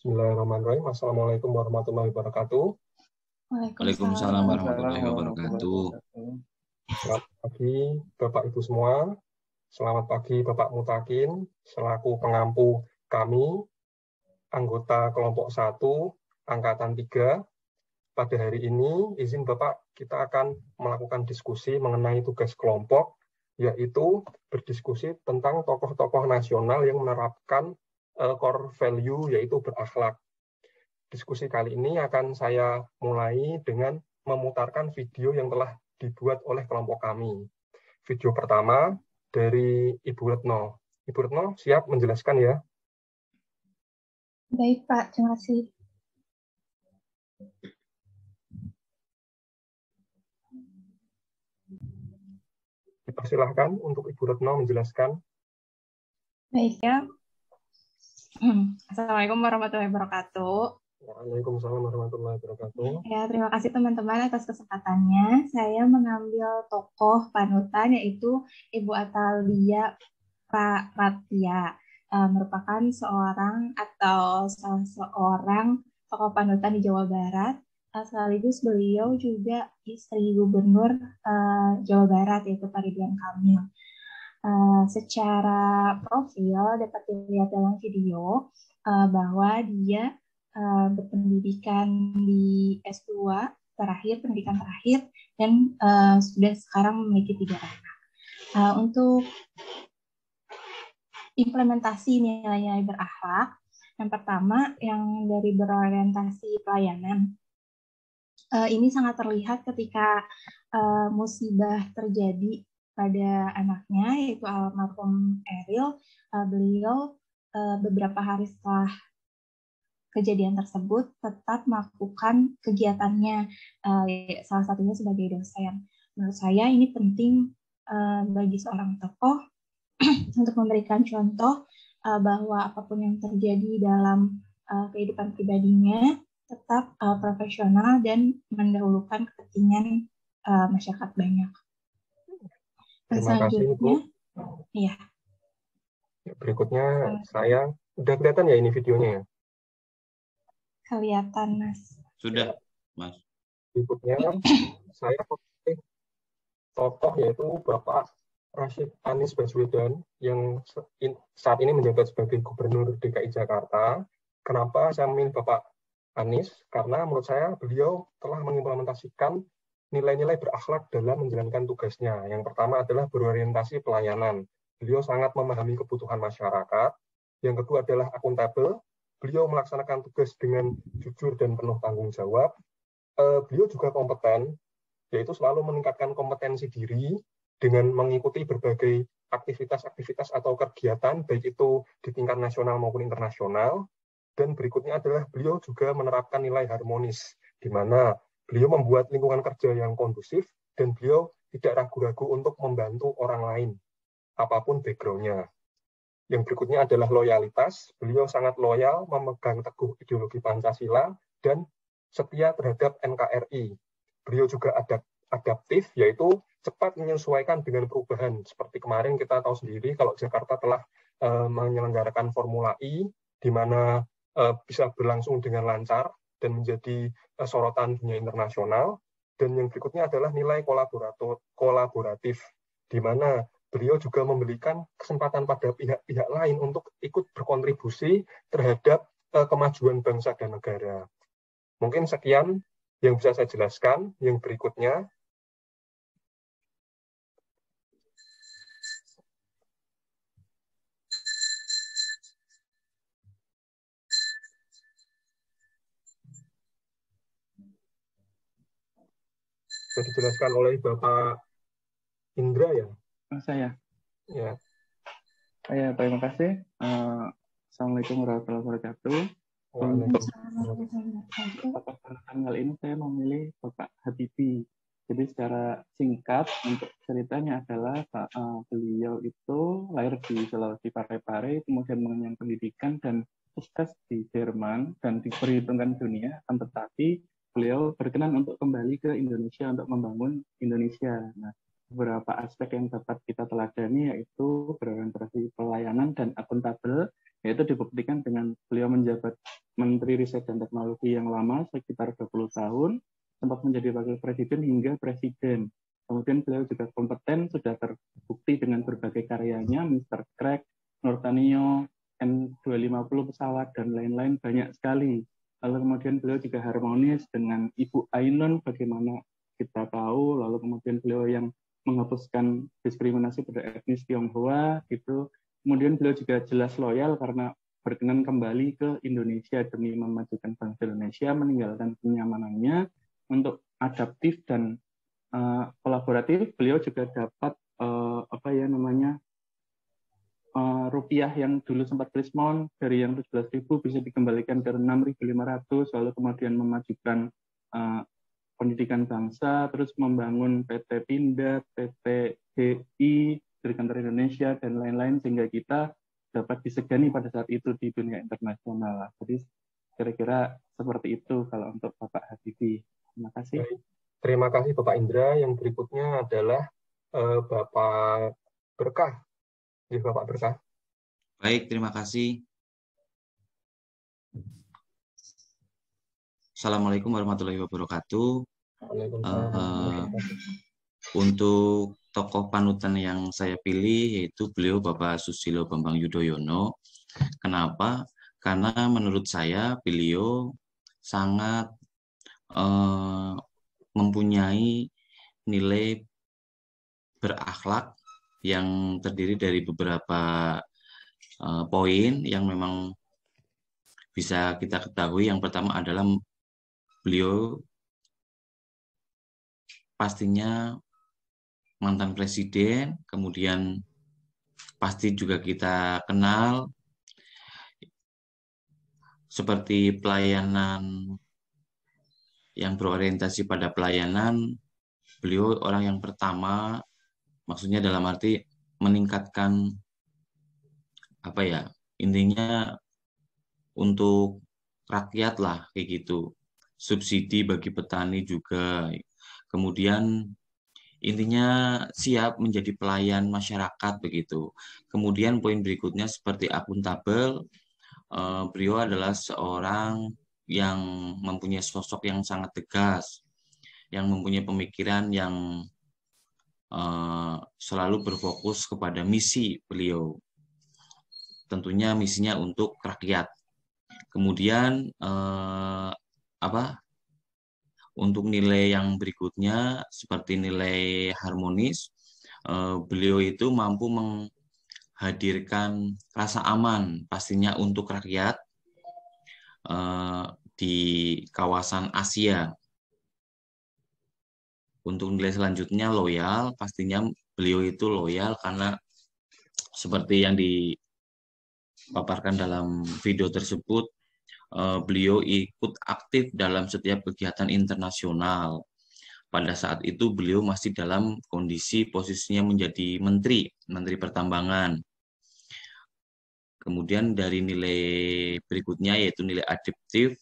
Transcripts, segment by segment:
Bismillahirrahmanirrahim. Assalamualaikum warahmatullahi wabarakatuh. Waalaikumsalam warahmatullahi wabarakatuh. Selamat pagi Bapak Ibu semua. Selamat pagi Bapak Mutakin, selaku pengampu kami, anggota kelompok 1, Angkatan 3. Pada hari ini, izin Bapak, kita akan melakukan diskusi mengenai tugas kelompok, yaitu berdiskusi tentang tokoh-tokoh nasional yang menerapkan core value, yaitu berakhlak. Diskusi kali ini akan saya mulai dengan memutarkan video yang telah dibuat oleh kelompok kami. Video pertama dari Ibu Retno. Ibu Retno, siap menjelaskan ya? Baik, Pak. Terima kasih. Dipersilahkan untuk Ibu Retno menjelaskan. Baik ya. Assalamualaikum warahmatullahi wabarakatuh. Waalaikumsalam warahmatullahi wabarakatuh. Ya, terima kasih teman-teman atas kesempatannya. Saya mengambil tokoh panutan yaitu Ibu Atalia Praratya, merupakan seorang atau salah seorang tokoh panutan di Jawa Barat. Sekaligus beliau juga istri Gubernur Jawa Barat, yaitu Pak Ridwan Kamil. Secara profil dapat dilihat dalam video bahwa dia berpendidikan di S2 terakhir, pendidikan terakhir, dan sudah sekarang memiliki 3 anak. Untuk implementasi nilai-nilai berakhlak, yang pertama yang dari berorientasi pelayanan. Ini sangat terlihat ketika musibah terjadi pada anaknya, yaitu almarhum Eril. Beliau beberapa hari setelah kejadian tersebut tetap melakukan kegiatannya, salah satunya sebagai dosen. Menurut saya ini penting bagi seorang tokoh untuk memberikan contoh bahwa apapun yang terjadi dalam kehidupan pribadinya tetap profesional dan mendahulukan kepentingan masyarakat banyak. Terima kasih, Ibu. Iya. Berikutnya saya, udah kelihatan ya ini videonya ya? Kelihatan, Mas. Sudah, Mas. Berikutnya saya memilih tokoh yaitu Bapak Rashid Anies Baswedan yang saat ini menjabat sebagai Gubernur DKI Jakarta. Kenapa saya memilih Bapak Anies? Karena menurut saya beliau telah mengimplementasikan nilai-nilai berakhlak dalam menjalankan tugasnya. Yang pertama adalah berorientasi pelayanan. Beliau sangat memahami kebutuhan masyarakat. Yang kedua adalah akuntabel. Beliau melaksanakan tugas dengan jujur dan penuh tanggung jawab. Beliau juga kompeten, yaitu selalu meningkatkan kompetensi diri dengan mengikuti berbagai aktivitas-aktivitas atau kegiatan, baik itu di tingkat nasional maupun internasional. Dan berikutnya adalah beliau juga menerapkan nilai harmonis, di mana beliau membuat lingkungan kerja yang kondusif, dan beliau tidak ragu-ragu untuk membantu orang lain, apapun background-nya. Yang berikutnya adalah loyalitas. Beliau sangat loyal, memegang teguh ideologi Pancasila, dan setia terhadap NKRI. Beliau juga adaptif, yaitu cepat menyesuaikan dengan perubahan. Seperti kemarin kita tahu sendiri, kalau Jakarta telah menyelenggarakan Formula E, di mana bisa berlangsung dengan lancar, dan menjadi sorotan dunia internasional. Dan yang berikutnya adalah nilai kolaboratif, di mana beliau juga memberikan kesempatan pada pihak-pihak lain untuk ikut berkontribusi terhadap kemajuan bangsa dan negara. Mungkin sekian yang bisa saya jelaskan. Yang berikutnya, bisa dijelaskan oleh Bapak Indra ya? Saya. Ya. Terima kasih. Assalamualaikum warahmatullahi wabarakatuh. Pada tanggal ini saya memilih Bapak Habibie. Jadi secara singkat untuk ceritanya adalah beliau itu lahir di Sulawesi Parepare, kemudian mengenyam pendidikan dan sukses di Jerman dan diperhitungkan dunia, tetapi beliau berkenan untuk kembali ke Indonesia untuk membangun Indonesia. Nah, beberapa aspek yang dapat kita teladani yaitu berorientasi pelayanan dan akuntabel, yaitu dibuktikan dengan beliau menjabat Menteri Riset dan Teknologi yang lama, sekitar 20 tahun, sempat menjadi Wakil Presiden hingga Presiden. Kemudian beliau juga kompeten, sudah terbukti dengan berbagai karyanya, Mr. Crack, Nurtanio, N250 pesawat, dan lain-lain banyak sekali. Lalu kemudian beliau juga harmonis dengan Ibu Ainun, bagaimana kita tahu, lalu kemudian beliau yang menghapuskan diskriminasi pada etnis Tionghoa, gitu. Kemudian beliau juga jelas loyal karena berkenan kembali ke Indonesia demi memajukan bangsa Indonesia, meninggalkan kenyamanannya untuk adaptif dan kolaboratif. Beliau juga dapat rupiah yang dulu sempat krismon dari yang 17.000 bisa dikembalikan ke 6.500, lalu kemudian memajukan pendidikan bangsa, terus membangun PT Pindad, PT GI, Dirgantara Indonesia, dan lain-lain, sehingga kita dapat disegani pada saat itu di dunia internasional. Jadi kira-kira seperti itu kalau untuk Bapak Habibie. Terima kasih. Baik. Terima kasih Bapak Indra. Yang berikutnya adalah Bapak Berkah. Ya, Bapak Berkah. Baik, terima kasih. Assalamualaikum warahmatullahi wabarakatuh. Untuk tokoh panutan yang saya pilih yaitu beliau Bapak Susilo Bambang Yudhoyono. Kenapa? Karena menurut saya beliau sangat mempunyai nilai berakhlak yang terdiri dari beberapa poin yang memang bisa kita ketahui. Yang pertama adalah beliau pastinya mantan presiden, kemudian pasti juga kita kenal seperti pelayanan yang berorientasi pada pelayanan. Beliau orang yang pertama, maksudnya dalam arti meningkatkan intinya untuk rakyat lah, kayak gitu. Subsidi bagi petani juga. Kemudian intinya siap menjadi pelayan masyarakat begitu. Kemudian poin berikutnya seperti akuntabel. Beliau adalah seorang yang mempunyai sosok yang sangat tegas, yang mempunyai pemikiran yang selalu berfokus kepada misi beliau. Tentunya misinya untuk rakyat. Kemudian untuk nilai yang berikutnya seperti nilai harmonis, beliau itu mampu menghadirkan rasa aman pastinya untuk rakyat di kawasan Asia. Untuk nilai selanjutnya loyal, pastinya beliau itu loyal karena seperti yang dipaparkan dalam video tersebut, beliau ikut aktif dalam setiap kegiatan internasional. Pada saat itu beliau masih dalam kondisi posisinya menjadi menteri pertambangan. Kemudian dari nilai berikutnya yaitu nilai adaptif,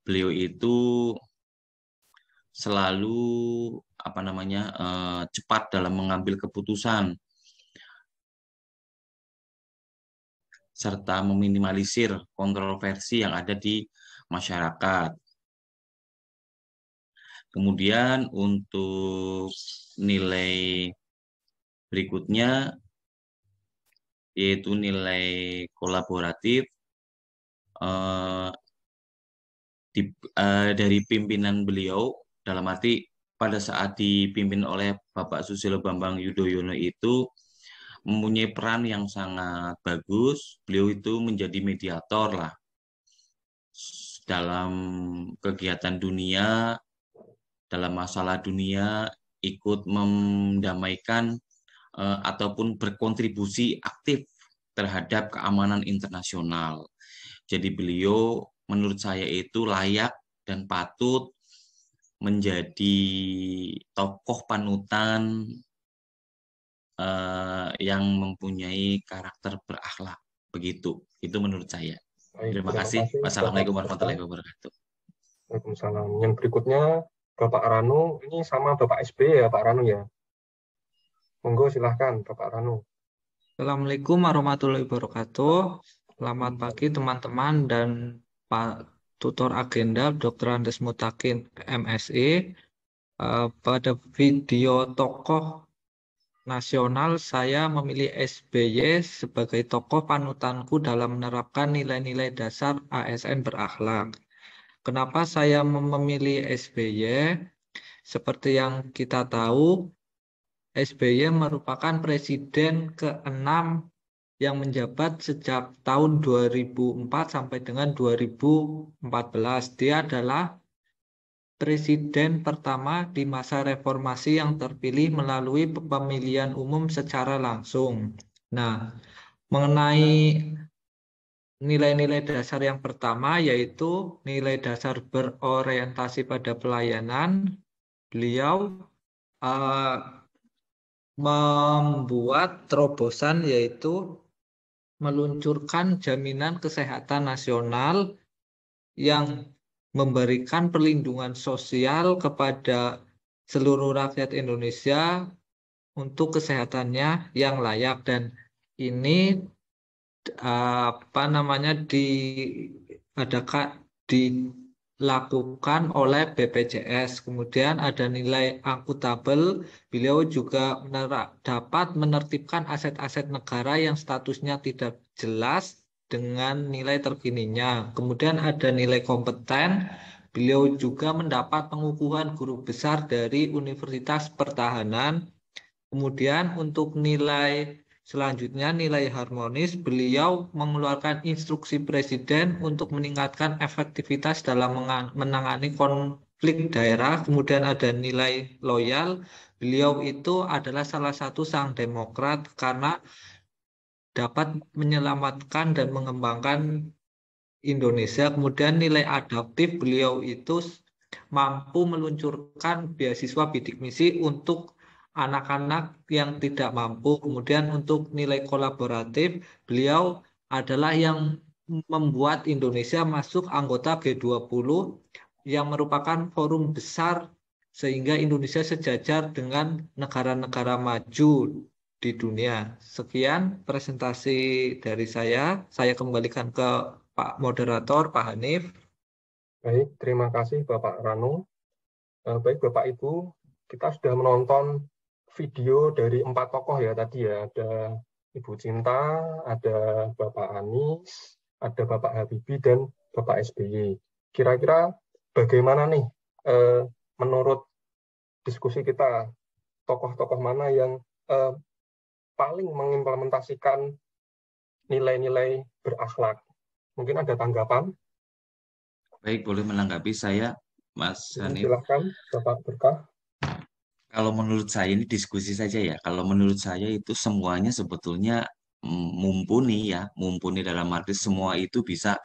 beliau itu selalu cepat dalam mengambil keputusan serta meminimalisir kontroversi yang ada di masyarakat. Kemudian untuk nilai berikutnya yaitu nilai kolaboratif, dari pimpinan beliau, dalam arti pada saat dipimpin oleh Bapak Susilo Bambang Yudhoyono itu mempunyai peran yang sangat bagus. Beliau itu menjadi mediator lah dalam kegiatan dunia, dalam masalah dunia, ikut mendamaikan ataupun berkontribusi aktif terhadap keamanan internasional. Jadi beliau menurut saya itu layak dan patut menjadi tokoh panutan yang mempunyai karakter berakhlak. Begitu, itu menurut saya. Terima kasih. Wassalamualaikum warahmatullahi wabarakatuh. Waalaikumsalam. Yang berikutnya Bapak Ranu, ini sama Bapak SB ya Pak Ranu ya. Monggo silahkan Bapak Ranu. Assalamualaikum warahmatullahi wabarakatuh. Selamat pagi teman-teman dan Pak Tutor Agenda Dr. Andes Mutakin MSI. Pada video tokoh nasional, saya memilih SBY sebagai tokoh panutanku dalam menerapkan nilai-nilai dasar ASN berakhlak. Kenapa saya memilih SBY? Seperti yang kita tahu, SBY merupakan presiden ke-6 yang menjabat sejak tahun 2004 sampai dengan 2014. Dia adalah presiden pertama di masa reformasi yang terpilih melalui pemilihan umum secara langsung. Nah, mengenai nilai-nilai dasar yang pertama yaitu nilai dasar berorientasi pada pelayanan, beliau membuat terobosan yaitu meluncurkan jaminan kesehatan nasional yang memberikan perlindungan sosial kepada seluruh rakyat Indonesia untuk kesehatannya yang layak, dan ini dilakukan oleh BPJS. Kemudian ada nilai akuntabel. Beliau juga dapat menertibkan aset-aset negara yang statusnya tidak jelas dengan nilai terkininya. Kemudian ada nilai kompeten. Beliau juga mendapat pengukuhan guru besar dari Universitas Pertahanan. Kemudian untuk nilai selanjutnya, nilai harmonis, beliau mengeluarkan instruksi presiden untuk meningkatkan efektivitas dalam menangani konflik daerah. Kemudian ada nilai loyal, beliau itu adalah salah satu sang demokrat karena dapat menyelamatkan dan mengembangkan Indonesia. Kemudian nilai adaptif, beliau itu mampu meluncurkan beasiswa bidik misi untuk anak-anak yang tidak mampu. Kemudian untuk nilai kolaboratif, beliau adalah yang membuat Indonesia masuk anggota G20 yang merupakan forum besar sehingga Indonesia sejajar dengan negara-negara maju di dunia. Sekian presentasi dari saya. Saya kembalikan ke Pak Moderator, Pak Hanif. Baik, terima kasih Bapak Rano. Baik Bapak Ibu, kita sudah menonton video dari 4 tokoh ya tadi ya. Ada Ibu Cinta, ada Bapak Anies, ada Bapak Habibie, dan Bapak SBY. Kira-kira bagaimana nih menurut diskusi kita, tokoh-tokoh mana yang paling mengimplementasikan nilai-nilai berakhlak? Mungkin ada tanggapan? Baik, boleh menanggapi saya, Mas Hanif. Silakan, Bapak Berkah. Kalau menurut saya ini diskusi saja ya. Kalau menurut saya itu semuanya sebetulnya mumpuni ya, mumpuni dalam arti semua itu bisa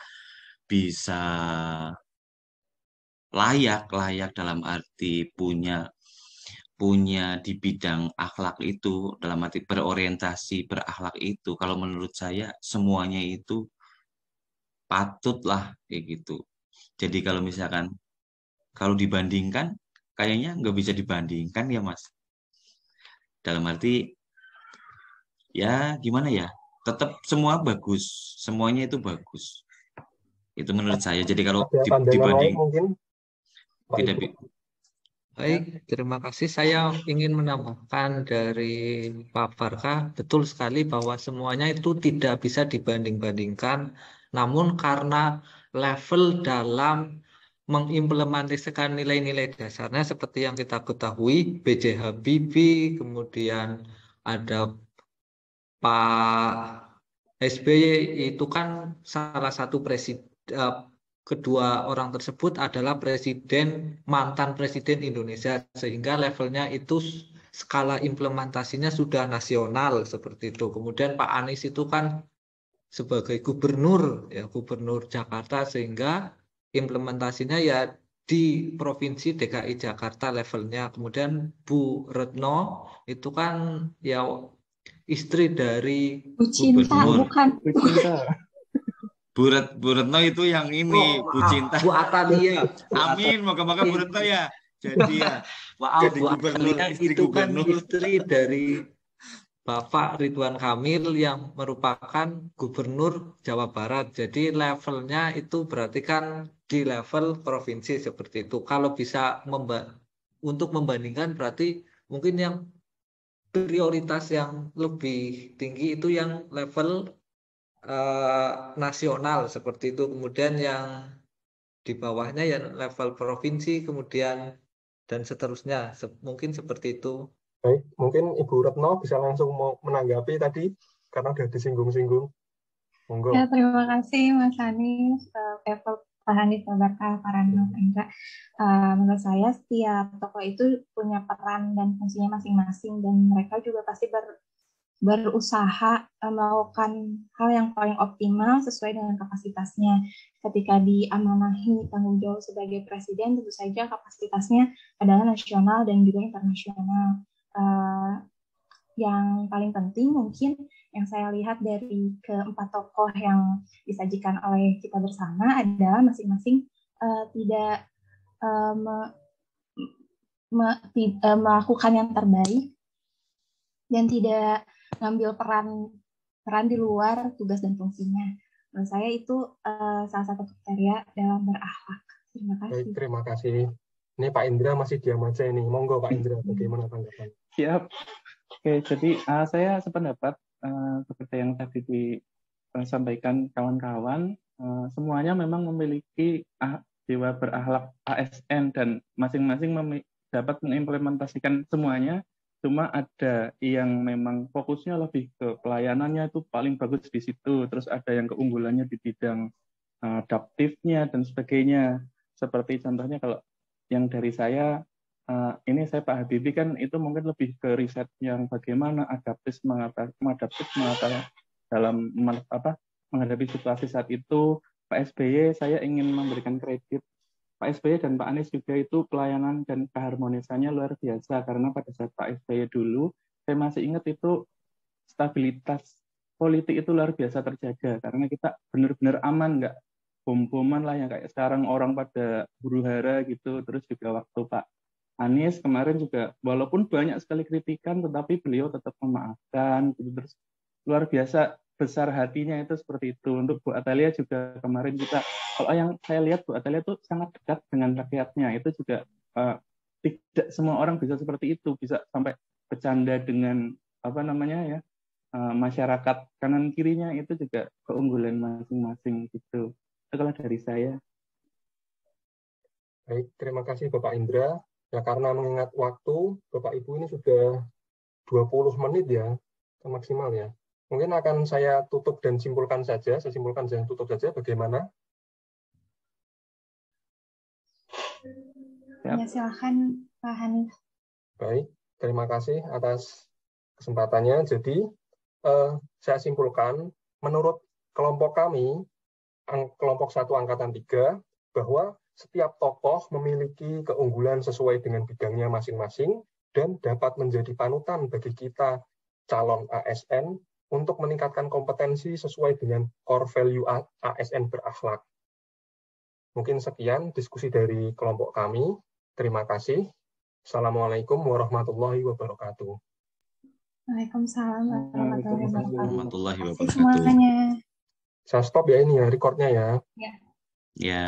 layak dalam arti punya di bidang akhlak itu, dalam arti berorientasi berakhlak itu. Kalau menurut saya semuanya itu patutlah kayak gitu. Jadi kalau misalkan kalau dibandingkan kayaknya nggak bisa dibandingkan ya Mas. Dalam arti ya gimana ya, tetap semua bagus, semuanya itu bagus. Itu menurut saya. Jadi kalau dibanding mungkin tidak. Baik, terima kasih. Saya ingin menambahkan dari Pak Barkah, betul sekali bahwa semuanya itu tidak bisa dibanding-bandingkan. Namun karena level dalam mengimplementasikan nilai-nilai dasarnya seperti yang kita ketahui, B.J. Habibie, kemudian ada Pak SBY itu kan salah satu presiden, kedua orang tersebut adalah mantan presiden Indonesia, sehingga levelnya itu skala implementasinya sudah nasional seperti itu. Kemudian Pak Anies itu kan sebagai gubernur Jakarta, sehingga implementasinya ya di Provinsi DKI Jakarta levelnya. Kemudian Bu Retno itu kan ya istri dari Bu Cinta, bukan. Bu Retno itu yang ini, Bu Cinta. Bu Atalia. Amin, moga-moga Bu Retno ya. Jadi ya. Maaf, Bu Atalia itu kan istri dari Bapak Ridwan Kamil yang merupakan Gubernur Jawa Barat. Jadi levelnya itu berarti kan di level provinsi seperti itu. Kalau bisa untuk membandingkan berarti mungkin yang prioritas yang lebih tinggi itu yang level nasional seperti itu. Kemudian yang di bawahnya ya level provinsi, kemudian dan seterusnya. Mungkin seperti itu. Baik, mungkin Ibu Retno bisa langsung mau menanggapi tadi karena udah disinggung-singgung. Monggo. Ya, terima kasih Mas Hanis, Pak Hanis, Pak Barkah, Pak Rano, Pak Indra. Menurut saya setiap tokoh itu punya peran dan fungsinya masing-masing dan mereka juga pasti berusaha melakukan hal yang paling optimal sesuai dengan kapasitasnya. Ketika diamanahi tanggung jawab sebagai presiden, tentu saja kapasitasnya adalah nasional dan juga internasional. Yang paling penting mungkin yang saya lihat dari keempat tokoh yang disajikan oleh kita bersama adalah masing-masing tidak melakukan yang terbaik dan tidak ngambil peran di luar tugas dan fungsinya. Menurut saya itu salah satu kriteria dalam berakhlak. Terima kasih. Baik, terima kasih. Ini Pak Indra masih diam aja ini. Monggo Pak Indra, bagaimana tanggapan? Siap. Oke, jadi saya sependapat seperti yang tadi disampaikan kawan-kawan, semuanya memang memiliki jiwa berakhlak ASN dan masing-masing dapat mengimplementasikan semuanya. Cuma ada yang memang fokusnya lebih ke pelayanannya itu paling bagus di situ, terus ada yang keunggulannya di bidang adaptifnya dan sebagainya. Seperti contohnya kalau yang dari saya, ini saya Pak Habibie kan itu mungkin lebih ke riset yang bagaimana adaptif dalam menghadapi situasi saat itu. Pak SBY saya ingin memberikan kredit. Pak SBY dan Pak Anies juga itu pelayanan dan keharmonisannya luar biasa karena pada saat Pak SBY dulu saya masih ingat itu stabilitas politik itu luar biasa terjaga karena kita benar-benar aman, nggak bom-boman lah yang kayak sekarang orang pada huru-hara gitu. Terus juga waktu Pak Anies kemarin juga walaupun banyak sekali kritikan tetapi beliau tetap memaafkan gitu. Terus luar biasa besar hatinya itu seperti itu. Untuk Bu Atalia juga kemarin kita, kalau yang saya lihat Bu Atalia itu sangat dekat dengan rakyatnya. Itu juga tidak semua orang bisa seperti itu, bisa sampai bercanda dengan masyarakat kanan kirinya. Itu juga keunggulan masing-masing gitu. Itu kalau dari saya. Baik, terima kasih Bapak Indra. Ya karena mengingat waktu, Bapak Ibu ini sudah 20 menit ya, maksimal ya. Mungkin akan saya tutup dan simpulkan saja, saya simpulkan dan tutup saja, bagaimana? Ya, silakan Pak Hanif. Baik, terima kasih atas kesempatannya. Jadi, saya simpulkan, menurut kelompok kami, kelompok 1 Angkatan 3, bahwa setiap tokoh memiliki keunggulan sesuai dengan bidangnya masing-masing dan dapat menjadi panutan bagi kita calon ASN untuk meningkatkan kompetensi sesuai dengan core value ASN berakhlak. Mungkin sekian diskusi dari kelompok kami. Terima kasih. Assalamualaikum warahmatullahi wabarakatuh. Waalaikumsalam warahmatullahi wabarakatuh. Warahmatullahi Terima kasih semuanya. Saya stop ya ini ya, recordnya ya. Ya. Ya.